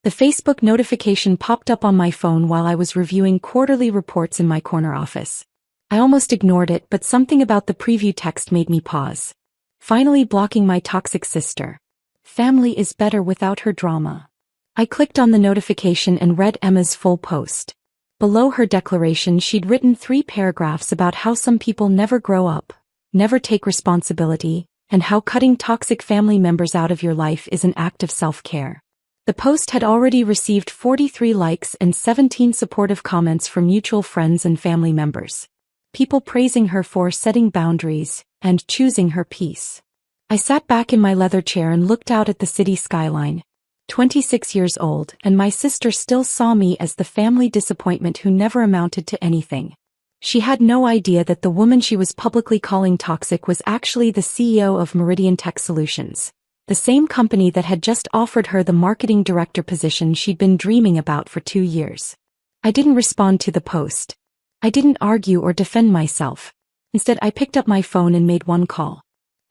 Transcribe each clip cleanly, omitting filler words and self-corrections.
The Facebook notification popped up on my phone while I was reviewing quarterly reports in my corner office. I almost ignored it, but something about the preview text made me pause. Finally blocking my toxic sister. Family is better without her drama. I clicked on the notification and read Emma's full post. Below her declaration, she'd written 3 paragraphs about how some people never grow up, never take responsibility, and how cutting toxic family members out of your life is an act of self-care. The post had already received 43 likes and 17 supportive comments from mutual friends and family members. People praising her for setting boundaries and choosing her peace. I sat back in my leather chair and looked out at the city skyline. 26 years old, and my sister still saw me as the family disappointment who never amounted to anything. She had no idea that the woman she was publicly calling toxic was actually the CEO of Meridian Tech Solutions. The same company that had just offered her the marketing director position she'd been dreaming about for 2 years. I didn't respond to the post. I didn't argue or defend myself. Instead, I picked up my phone and made one call.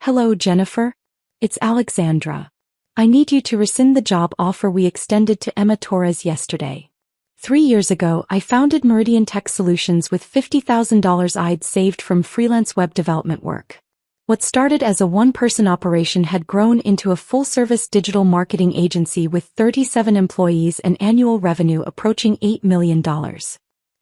"Hello, Jennifer. It's Alexandra. I need you to rescind the job offer we extended to Emma Torres yesterday. 3 years ago, I founded Meridian Tech Solutions with $50,000 I'd saved from freelance web development work. What started as a one-person operation had grown into a full-service digital marketing agency with 37 employees and annual revenue approaching $8 million.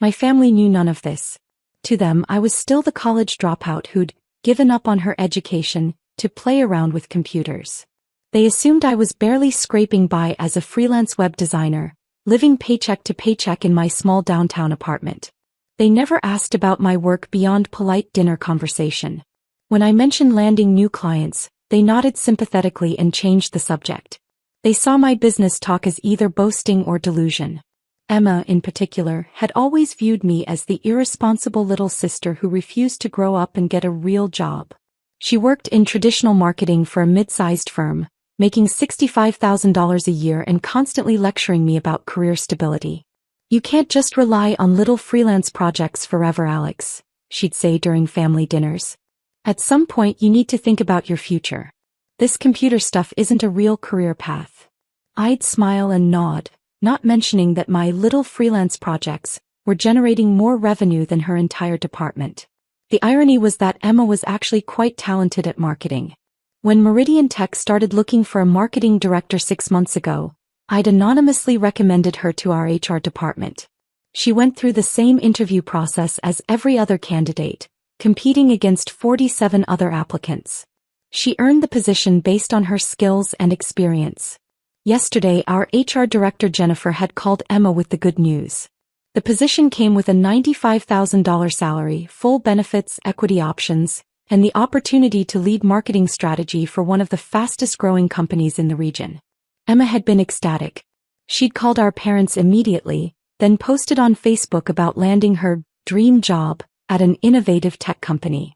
My family knew none of this. To them, I was still the college dropout who'd given up on her education to play around with computers. They assumed I was barely scraping by as a freelance web designer, living paycheck to paycheck in my small downtown apartment. They never asked about my work beyond polite dinner conversation. When I mentioned landing new clients, they nodded sympathetically and changed the subject. They saw my business talk as either boasting or delusion. Emma, in particular, had always viewed me as the irresponsible little sister who refused to grow up and get a real job. She worked in traditional marketing for a mid-sized firm, making $65,000 a year and constantly lecturing me about career stability. "You can't just rely on little freelance projects forever, Alex," she'd say during family dinners. "At some point you need to think about your future. This computer stuff isn't a real career path." I'd smile and nod, not mentioning that my little freelance projects were generating more revenue than her entire department. The irony was that Emma was actually quite talented at marketing. When Meridian Tech started looking for a marketing director 6 months ago, I'd anonymously recommended her to our HR department. She went through the same interview process as every other candidate, competing against 47 other applicants. She earned the position based on her skills and experience. Yesterday, our HR director Jennifer had called Emma with the good news. The position came with a $95,000 salary, full benefits, equity options, and the opportunity to lead marketing strategy for one of the fastest-growing companies in the region. Emma had been ecstatic. She'd called our parents immediately, then posted on Facebook about landing her dream job at an innovative tech company.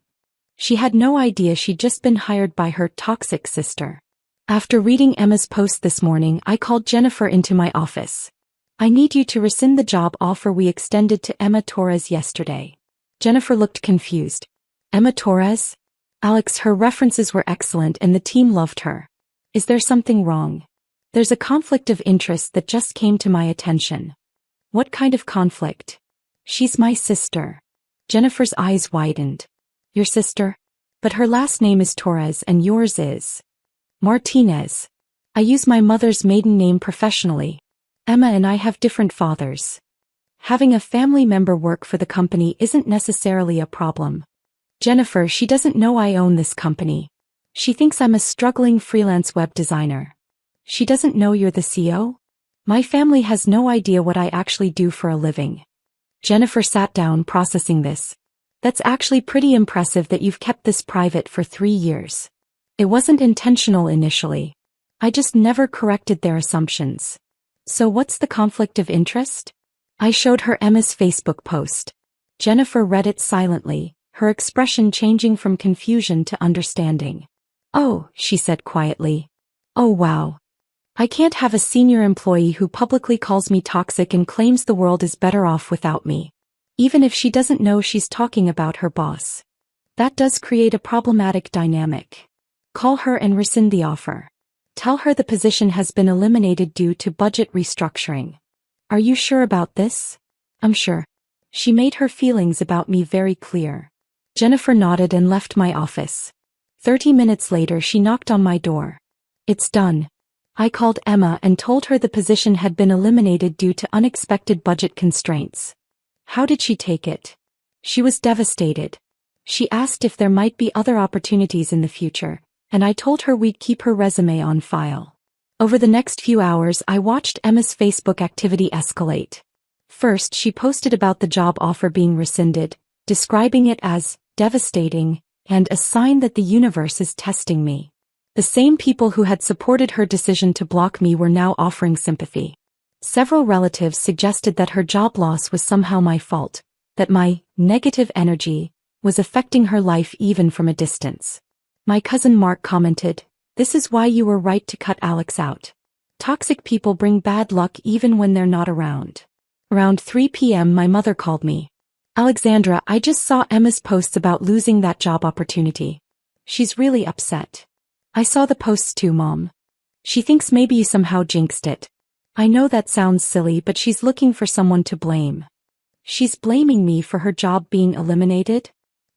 She had no idea she'd just been hired by her toxic sister. After reading Emma's post this morning, I called Jennifer into my office. "I need you to rescind the job offer we extended to Emma Torres yesterday." Jennifer looked confused. "Emma Torres? Alex, her references were excellent and the team loved her. Is there something wrong? There's a conflict of interest that just came to my attention." "What kind of conflict?" "She's my sister." Jennifer's eyes widened. "Your sister? But her last name is Torres and yours is Martinez. I use my mother's maiden name professionally. Emma and I have different fathers. Having a family member work for the company isn't necessarily a problem. Jennifer, she doesn't know I own this company. She thinks I'm a struggling freelance web designer. She doesn't know you're the CEO? My family has no idea what I actually do for a living." Jennifer sat down, processing this. "That's actually pretty impressive that you've kept this private for 3 years. It wasn't intentional initially. I just never corrected their assumptions. So what's the conflict of interest?" I showed her Emma's Facebook post. Jennifer read it silently, her expression changing from confusion to understanding. "Oh," she said quietly. "Oh wow. I can't have a senior employee who publicly calls me toxic and claims the world is better off without me. Even if she doesn't know she's talking about her boss. That does create a problematic dynamic. Call her and rescind the offer." Tell her the position has been eliminated due to budget restructuring. Are you sure about this? I'm sure. She made her feelings about me very clear. Jennifer nodded and left my office. 30 minutes later she knocked on my door. It's done. I called Emma and told her the position had been eliminated due to unexpected budget constraints. How did she take it? She was devastated. She asked if there might be other opportunities in the future, and I told her we'd keep her resume on file. Over the next few hours I watched Emma's Facebook activity escalate. First she posted about the job offer being rescinded, describing it as devastating and a sign that the universe is testing me. The same people who had supported her decision to block me were now offering sympathy. Several relatives suggested that her job loss was somehow my fault, that my negative energy was affecting her life even from a distance. My cousin Mark commented, "This is why you were right to cut Alex out. Toxic people bring bad luck even when they're not around." Around 3 p.m. my mother called me. "Alexandra, I just saw Emma's posts about losing that job opportunity. She's really upset." "I saw the posts too, Mom. She thinks maybe you somehow jinxed it." "I know that sounds silly, but she's looking for someone to blame." "She's blaming me for her job being eliminated?"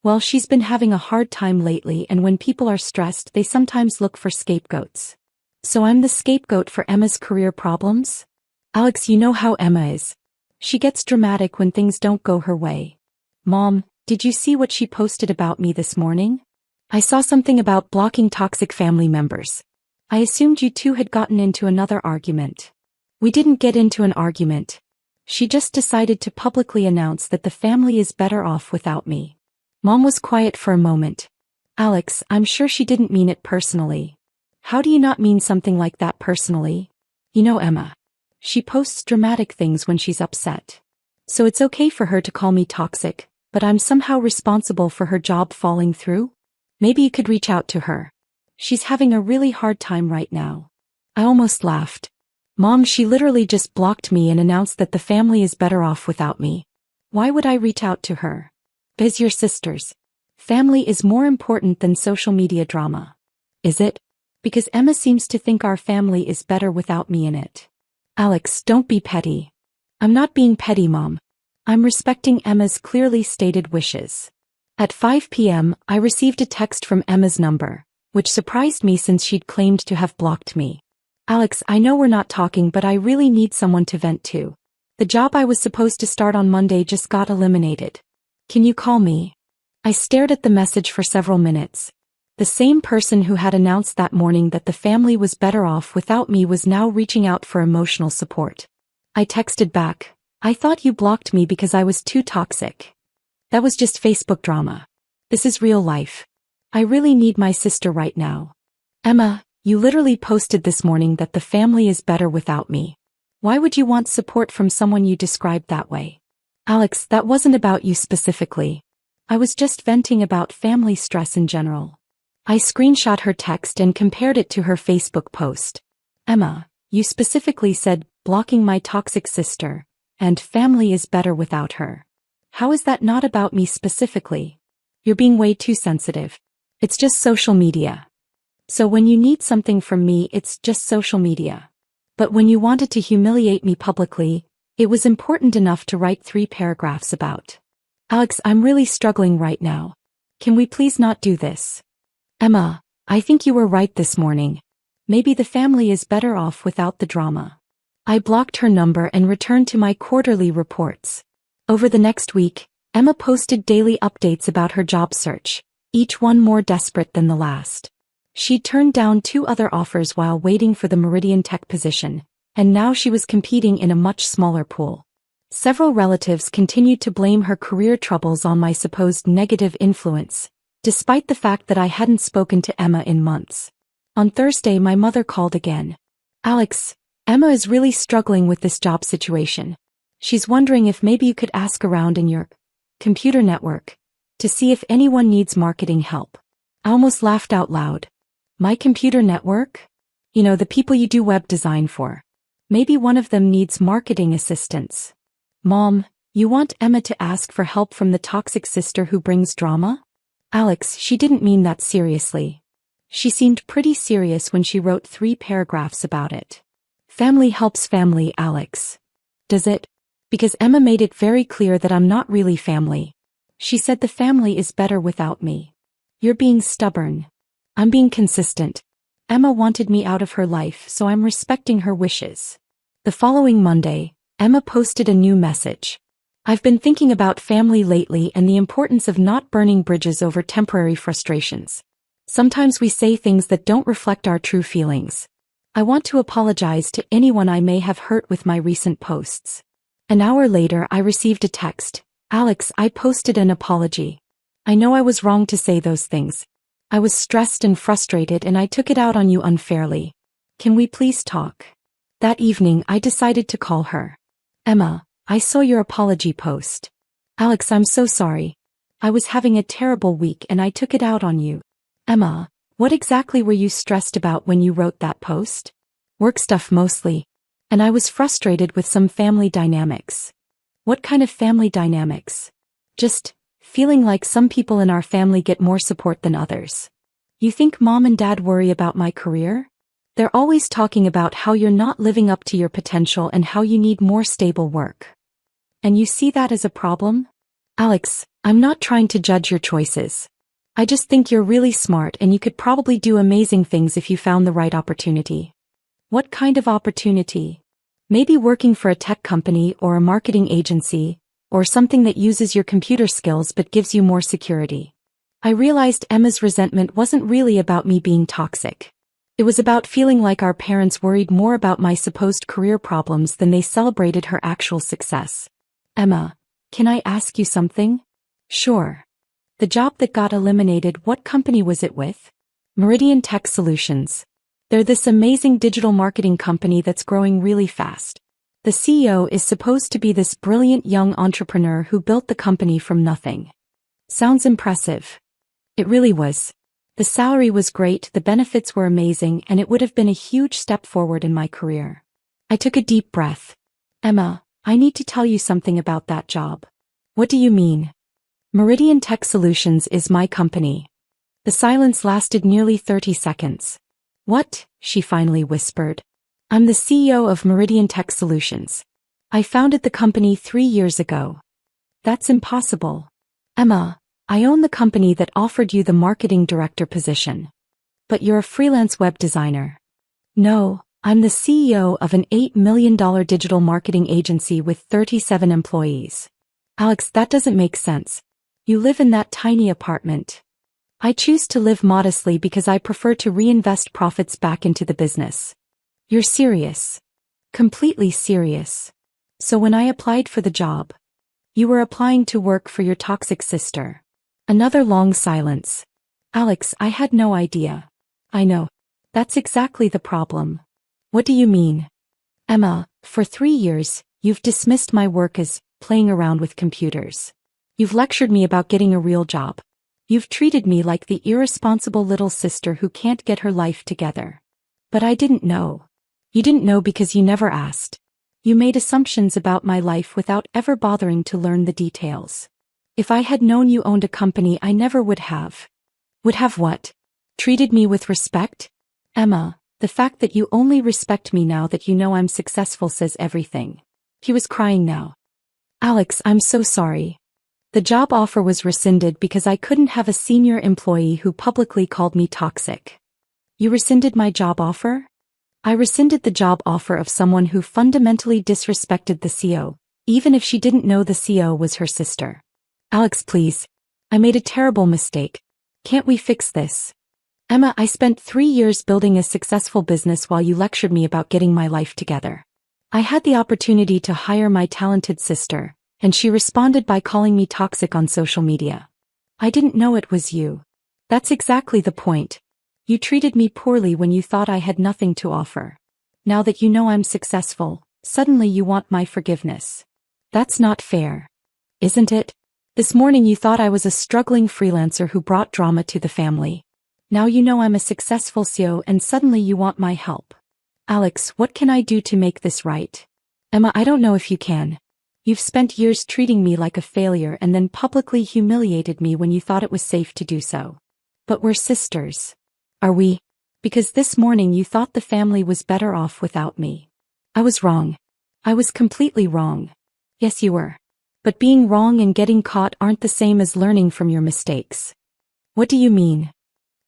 "Well, she's been having a hard time lately, and when people are stressed they sometimes look for scapegoats." "So I'm the scapegoat for Emma's career problems?" "Alex, you know how Emma is. She gets dramatic when things don't go her way." "Mom, did you see what she posted about me this morning?" "I saw something about blocking toxic family members. I assumed you two had gotten into another argument." "We didn't get into an argument. She just decided to publicly announce that the family is better off without me." Mom was quiet for a moment. "Alex, I'm sure she didn't mean it personally." "How do you not mean something like that personally?" "You know Emma. She posts dramatic things when she's upset. So it's okay for her to call me toxic, but I'm somehow responsible for her job falling through? Maybe you could reach out to her. She's having a really hard time right now." I almost laughed. "Mom, she literally just blocked me and announced that the family is better off without me. Why would I reach out to her?" "Biz, your sisters. Family is more important than social media drama." "Is it? Because Emma seems to think our family is better without me in it." "Alex, don't be petty." "I'm not being petty, Mom. I'm respecting Emma's clearly stated wishes." At 5 p.m., I received a text from Emma's number, which surprised me since she'd claimed to have blocked me. "Alex, I know we're not talking, but I really need someone to vent to. The job I was supposed to start on Monday just got eliminated. Can you call me?" I stared at the message for several minutes. The same person who had announced that morning that the family was better off without me was now reaching out for emotional support. I texted back, "I thought you blocked me because I was too toxic. That was just Facebook drama. This is real life. I really need my sister right now." "Emma, you literally posted this morning that the family is better without me. Why would you want support from someone you described that way?" "Alex, that wasn't about you specifically. I was just venting about family stress in general." I screenshot her text and compared it to her Facebook post. "Emma, you specifically said, blocking my toxic sister, and family is better without her. How is that not about me specifically? You're being way too sensitive. It's just social media. So when you need something from me, it's just social media. But when you wanted to humiliate me publicly, it was important enough to write 3 paragraphs about. Alex, I'm really struggling right now. Can we please not do this?" "Emma, I think you were right this morning. Maybe the family is better off without the drama." I blocked her number and returned to my quarterly reports. Over the next week, Emma posted daily updates about her job search, each one more desperate than the last. She turned down 2 other offers while waiting for the Meridian Tech position, and now she was competing in a much smaller pool. Several relatives continued to blame her career troubles on my supposed negative influence, despite the fact that I hadn't spoken to Emma in months. On Thursday my mother called again. "Alex, Emma is really struggling with this job situation. She's wondering if maybe you could ask around in your computer network to see if anyone needs marketing help." I almost laughed out loud. "My computer network? You know, the people you do web design for. Maybe one of them needs marketing assistance." "Mom, you want Emma to ask for help from the toxic sister who brings drama?" "Alex, she didn't mean that seriously. She seemed pretty serious when she wrote 3 paragraphs about it. Family helps family, Alex. Does it? Because Emma made it very clear that I'm not really family. She said the family is better without me. You're being stubborn. I'm being consistent. Emma wanted me out of her life, so I'm respecting her wishes. The following Monday, Emma posted a new message. I've been thinking about family lately and the importance of not burning bridges over temporary frustrations. Sometimes we say things that don't reflect our true feelings. I want to apologize to anyone I may have hurt with my recent posts. An hour later, I received a text. Alex, I posted an apology. I know I was wrong to say those things. I was stressed and frustrated and I took it out on you unfairly. Can we please talk? That evening, I decided to call her. Emma, I saw your apology post. Alex, I'm so sorry. I was having a terrible week and I took it out on you. Emma, what exactly were you stressed about when you wrote that post? Work stuff mostly. And I was frustrated with some family dynamics. What kind of family dynamics? Just feeling like some people in our family get more support than others. You think mom and dad worry about my career? They're always talking about how you're not living up to your potential and how you need more stable work. And you see that as a problem? Alex, I'm not trying to judge your choices. I just think you're really smart and you could probably do amazing things if you found the right opportunity. What kind of opportunity? Maybe working for a tech company or a marketing agency, or something that uses your computer skills but gives you more security. I realized Emma's resentment wasn't really about me being toxic. It was about feeling like our parents worried more about my supposed career problems than they celebrated her actual success. Emma, can I ask you something? Sure. The job that got eliminated, what company was it with? Meridian Tech Solutions. They're this amazing digital marketing company that's growing really fast. The CEO is supposed to be this brilliant young entrepreneur who built the company from nothing. Sounds impressive. It really was. The salary was great, the benefits were amazing, and it would have been a huge step forward in my career. I took a deep breath. Emma, I need to tell you something about that job. What do you mean? Meridian Tech Solutions is my company. The silence lasted nearly 30 seconds. What? She finally whispered. I'm the CEO of Meridian Tech Solutions. I founded the company 3 years ago. That's impossible. Emma, I own the company that offered you the marketing director position. But you're a freelance web designer. No, I'm the CEO of an $8 million digital marketing agency with 37 employees. Alex, that doesn't make sense. You live in that tiny apartment. I choose to live modestly because I prefer to reinvest profits back into the business. You're serious. Completely serious. So when I applied for the job, you were applying to work for your toxic sister. Another long silence. Alex, I had no idea. I know. That's exactly the problem. What do you mean? Emma, for 3 years, you've dismissed my work as playing around with computers. You've lectured me about getting a real job. You've treated me like the irresponsible little sister who can't get her life together. But I didn't know. You didn't know because you never asked. You made assumptions about my life without ever bothering to learn the details. If I had known you owned a company, I never would have. Would have what? Treated me with respect? Emma, the fact that you only respect me now that you know I'm successful says everything. He was crying now. Alex, I'm so sorry. The job offer was rescinded because I couldn't have a senior employee who publicly called me toxic. You rescinded my job offer? I rescinded the job offer of someone who fundamentally disrespected the CEO, even if she didn't know the CEO was her sister. Alex, please. I made a terrible mistake. Can't we fix this? Emma, I spent 3 years building a successful business while you lectured me about getting my life together. I had the opportunity to hire my talented sister, and she responded by calling me toxic on social media. I didn't know it was you. That's exactly the point. You treated me poorly when you thought I had nothing to offer. Now that you know I'm successful, suddenly you want my forgiveness. That's not fair. Isn't it? This morning you thought I was a struggling freelancer who brought drama to the family. Now you know I'm a successful CEO and suddenly you want my help. Alex, what can I do to make this right? Emma, I don't know if you can. You've spent years treating me like a failure and then publicly humiliated me when you thought it was safe to do so. But we're sisters. Are we? Because this morning you thought the family was better off without me. I was wrong. I was completely wrong. Yes, you were. But being wrong and getting caught aren't the same as learning from your mistakes. What do you mean?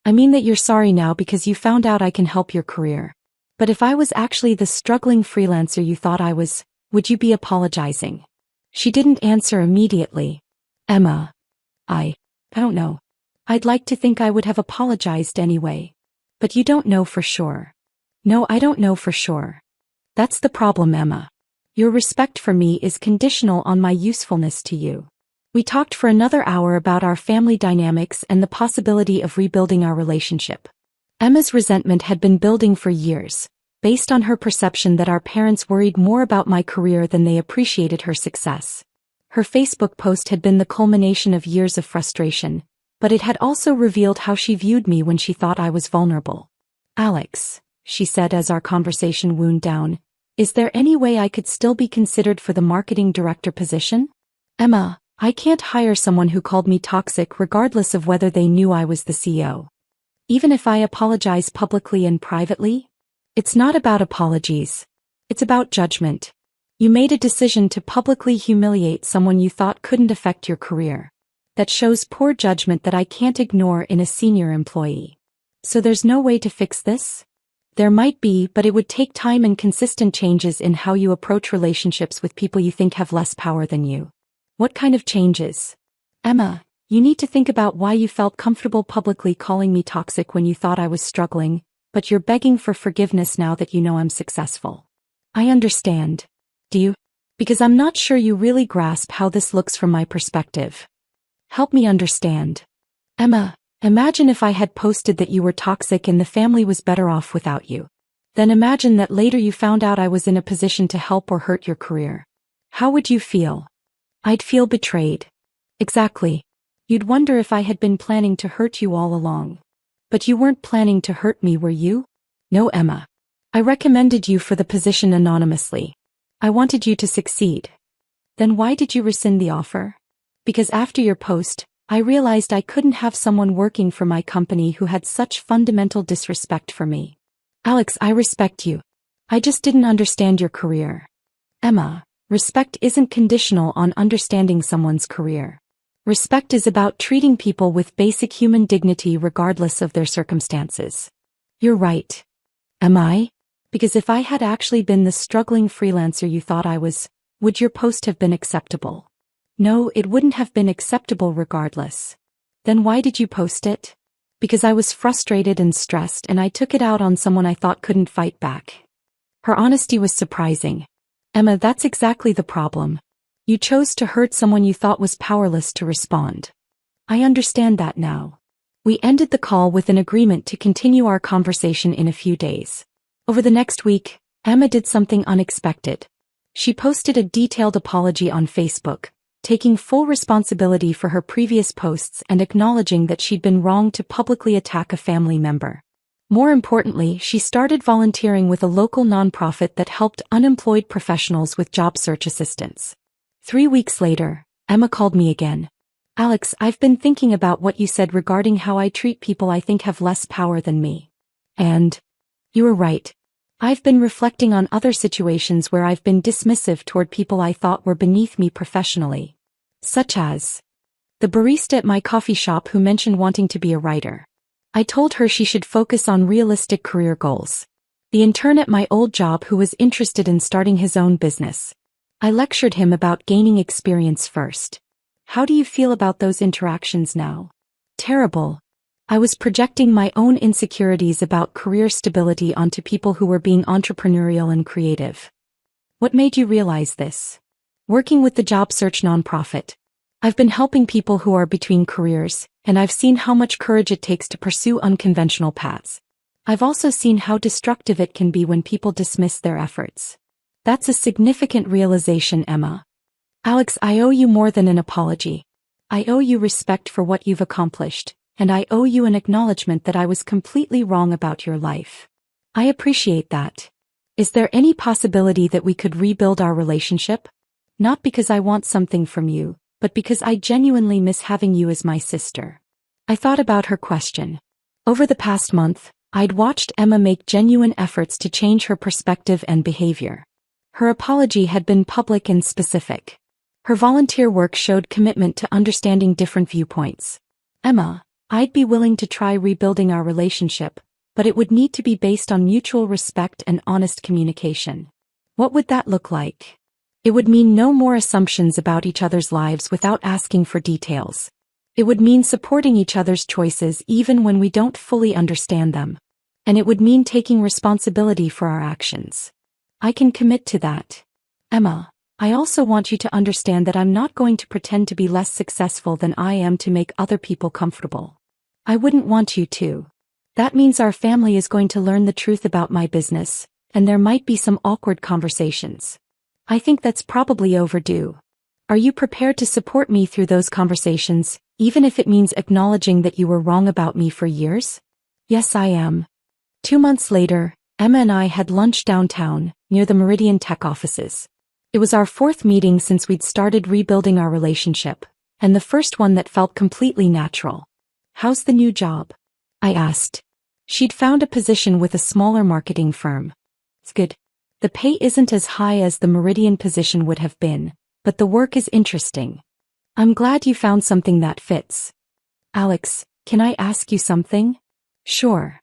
I mean that you're sorry now because you found out I can help your career. But if I was actually the struggling freelancer you thought I was, would you be apologizing? She didn't answer immediately. Emma. I don't know. I'd like to think I would have apologized anyway. But you don't know for sure. No, I don't know for sure. That's the problem, Emma. Your respect for me is conditional on my usefulness to you. We talked for another hour about our family dynamics and the possibility of rebuilding our relationship. Emma's resentment had been building for years, based on her perception that our parents worried more about my career than they appreciated her success. Her Facebook post had been the culmination of years of frustration, but it had also revealed how she viewed me when she thought I was vulnerable. Alex, she said as our conversation wound down, is there any way I could still be considered for the marketing director position? Emma, I can't hire someone who called me toxic regardless of whether they knew I was the CEO. Even if I apologize publicly and privately? It's not about apologies. It's about judgment. You made a decision to publicly humiliate someone you thought couldn't affect your career. That shows poor judgment that I can't ignore in a senior employee. So there's no way to fix this? There might be, but it would take time and consistent changes in how you approach relationships with people you think have less power than you. What kind of changes? Emma, you need to think about why you felt comfortable publicly calling me toxic when you thought I was struggling, but you're begging for forgiveness now that you know I'm successful. I understand. Do you? Because I'm not sure you really grasp how this looks from my perspective. Help me understand. Emma, imagine if I had posted that you were toxic and the family was better off without you. Then imagine that later you found out I was in a position to help or hurt your career. How would you feel? I'd feel betrayed. Exactly. You'd wonder if I had been planning to hurt you all along. But you weren't planning to hurt me, were you? No, Emma. I recommended you for the position anonymously. I wanted you to succeed. Then why did you rescind the offer? Because after your post, I realized I couldn't have someone working for my company who had such fundamental disrespect for me. Alex, I respect you. I just didn't understand your career. Emma, respect isn't conditional on understanding someone's career. Respect is about treating people with basic human dignity regardless of their circumstances. You're right. Am I? Because if I had actually been the struggling freelancer you thought I was, would your post have been acceptable? No, it wouldn't have been acceptable regardless. Then why did you post it? Because I was frustrated and stressed and I took it out on someone I thought couldn't fight back. Her honesty was surprising. Emma, that's exactly the problem. You chose to hurt someone you thought was powerless to respond. I understand that now. We ended the call with an agreement to continue our conversation in a few days. Over the next week, Emma did something unexpected. She posted a detailed apology on Facebook, taking full responsibility for her previous posts and acknowledging that she'd been wrong to publicly attack a family member. More importantly, she started volunteering with a local nonprofit that helped unemployed professionals with job search assistance. 3 weeks later, Emma called me again. Alex, I've been thinking about what you said regarding how I treat people I think have less power than me. And you were right. I've been reflecting on other situations where I've been dismissive toward people I thought were beneath me professionally. Such as the barista at my coffee shop who mentioned wanting to be a writer. I told her she should focus on realistic career goals. The intern at my old job who was interested in starting his own business. I lectured him about gaining experience first. How do you feel about those interactions now? Terrible. I was projecting my own insecurities about career stability onto people who were being entrepreneurial and creative. What made you realize this? Working with the job search nonprofit. I've been helping people who are between careers, and I've seen how much courage it takes to pursue unconventional paths. I've also seen how destructive it can be when people dismiss their efforts. That's a significant realization, Emma. Alex, I owe you more than an apology. I owe you respect for what you've accomplished, and I owe you an acknowledgement that I was completely wrong about your life. I appreciate that. Is there any possibility that we could rebuild our relationship? Not because I want something from you, but because I genuinely miss having you as my sister. I thought about her question. Over the past month, I'd watched Emma make genuine efforts to change her perspective and behavior. Her apology had been public and specific. Her volunteer work showed commitment to understanding different viewpoints. Emma, I'd be willing to try rebuilding our relationship, but it would need to be based on mutual respect and honest communication. What would that look like? It would mean no more assumptions about each other's lives without asking for details. It would mean supporting each other's choices even when we don't fully understand them. And it would mean taking responsibility for our actions. I can commit to that. Emma, I also want you to understand that I'm not going to pretend to be less successful than I am to make other people comfortable. I wouldn't want you to. That means our family is going to learn the truth about my business, and there might be some awkward conversations. I think that's probably overdue. Are you prepared to support me through those conversations, even if it means acknowledging that you were wrong about me for years? Yes, I am. 2 months later, Emma and I had lunch downtown, near the Meridian Tech offices. It was our 4th meeting since we'd started rebuilding our relationship, and the first one that felt completely natural. How's the new job? I asked. She'd found a position with a smaller marketing firm. It's good. The pay isn't as high as the Meridian position would have been, but the work is interesting. I'm glad you found something that fits. Alex, can I ask you something? Sure.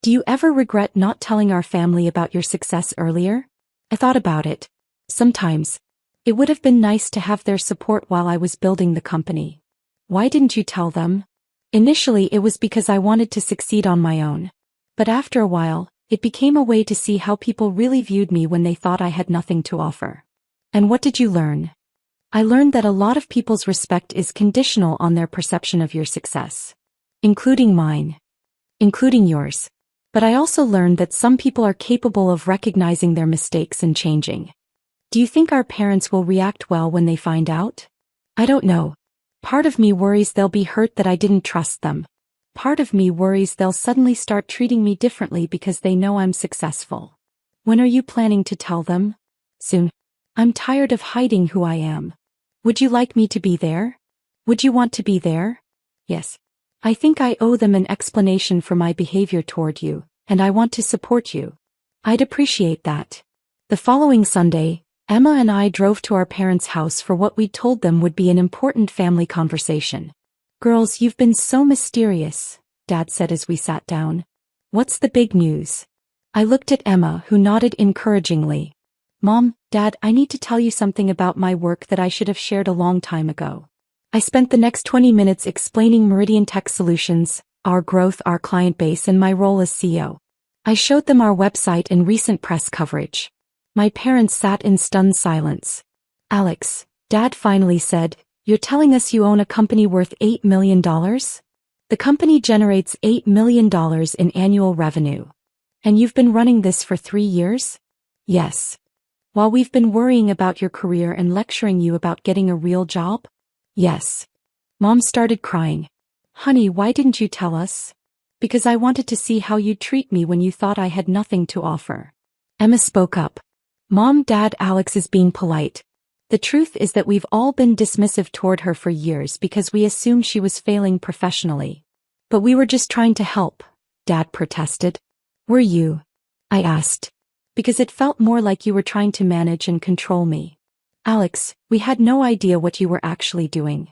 Do you ever regret not telling our family about your success earlier? I thought about it. Sometimes. It would have been nice to have their support while I was building the company. Why didn't you tell them? Initially, it was because I wanted to succeed on my own. But after a while, it became a way to see how people really viewed me when they thought I had nothing to offer. And what did you learn? I learned that a lot of people's respect is conditional on their perception of your success. Including mine. Including yours. But I also learned that some people are capable of recognizing their mistakes and changing. Do you think our parents will react well when they find out? I don't know. Part of me worries they'll be hurt that I didn't trust them. Part of me worries they'll suddenly start treating me differently because they know I'm successful. When are you planning to tell them? Soon. I'm tired of hiding who I am. Would you like me to be there? Would you want to be there? Yes. I think I owe them an explanation for my behavior toward you, and I want to support you. I'd appreciate that. The following Sunday, Emma and I drove to our parents' house for what we'd told them would be an important family conversation. Girls, you've been so mysterious, Dad said as we sat down. What's the big news? I looked at Emma, who nodded encouragingly. Mom, Dad, I need to tell you something about my work that I should have shared a long time ago. I spent the next 20 minutes explaining Meridian Tech Solutions, our growth, our client base, and my role as CEO. I showed them our website and recent press coverage. My parents sat in stunned silence. Alex, Dad finally said, you're telling us you own a company worth $8 million? The company generates $8 million in annual revenue. And you've been running this for 3 years? Yes. While we've been worrying about your career and lecturing you about getting a real job? Yes. Mom started crying. Honey, why didn't you tell us? Because I wanted to see how you'd treat me when you thought I had nothing to offer. Emma spoke up. Mom, Dad, Alex is being polite. The truth is that we've all been dismissive toward her for years because we assumed she was failing professionally. But we were just trying to help, Dad protested. Were you? I asked. Because it felt more like you were trying to manage and control me. Alex, we had no idea what you were actually doing.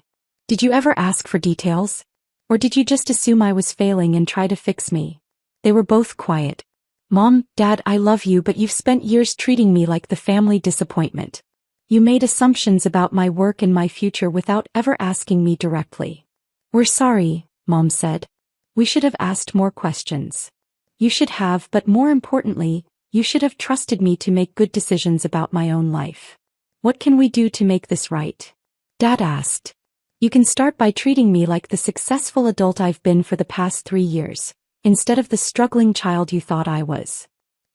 Did you ever ask for details? Or did you just assume I was failing and try to fix me? They were both quiet. Mom, Dad, I love you, but you've spent years treating me like the family disappointment. You made assumptions about my work and my future without ever asking me directly. We're sorry, Mom said. We should have asked more questions. You should have, but more importantly, you should have trusted me to make good decisions about my own life. What can we do to make this right? Dad asked. You can start by treating me like the successful adult I've been for the past 3 years, instead of the struggling child you thought I was.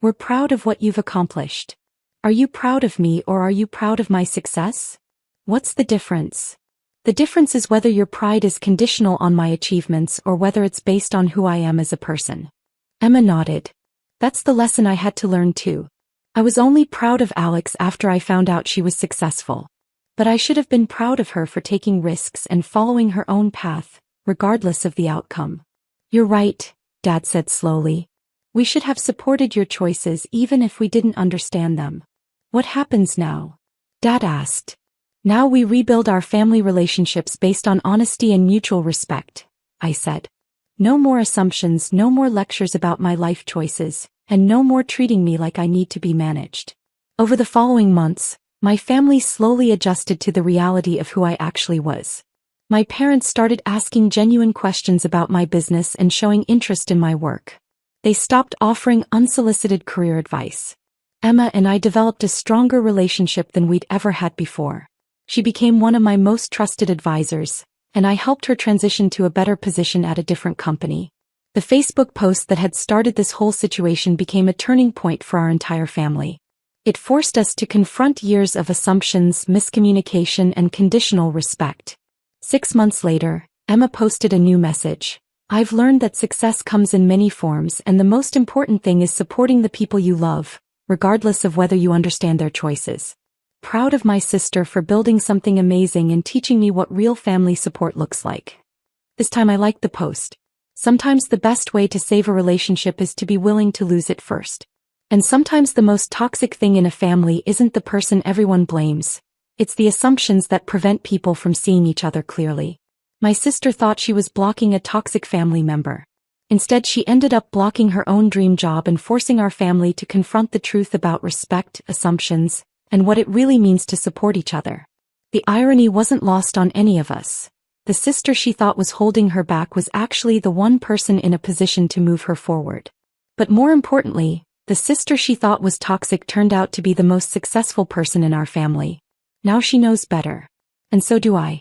We're proud of what you've accomplished. Are you proud of me or are you proud of my success? What's the difference? The difference is whether your pride is conditional on my achievements or whether it's based on who I am as a person. Emma nodded. That's the lesson I had to learn too. I was only proud of Alex after I found out she was successful. But I should have been proud of her for taking risks and following her own path, regardless of the outcome. You're right, Dad said slowly. We should have supported your choices even if we didn't understand them. What happens now? Dad asked. Now we rebuild our family relationships based on honesty and mutual respect, I said. No more assumptions, no more lectures about my life choices, and no more treating me like I need to be managed. Over the following months, my family slowly adjusted to the reality of who I actually was. My parents started asking genuine questions about my business and showing interest in my work. They stopped offering unsolicited career advice. Emma and I developed a stronger relationship than we'd ever had before. She became one of my most trusted advisors, and I helped her transition to a better position at a different company. The Facebook post that had started this whole situation became a turning point for our entire family. It forced us to confront years of assumptions, miscommunication, and conditional respect. 6 months later, Emma posted a new message. I've learned that success comes in many forms, and the most important thing is supporting the people you love, regardless of whether you understand their choices. Proud of my sister for building something amazing and teaching me what real family support looks like. This time I liked the post. Sometimes the best way to save a relationship is to be willing to lose it first. And sometimes the most toxic thing in a family isn't the person everyone blames. It's the assumptions that prevent people from seeing each other clearly. My sister thought she was blocking a toxic family member. Instead, she ended up blocking her own dream job and forcing our family to confront the truth about respect, assumptions, and what it really means to support each other. The irony wasn't lost on any of us. The sister she thought was holding her back was actually the one person in a position to move her forward. But more importantly, the sister she thought was toxic turned out to be the most successful person in our family. Now she knows better. And so do I.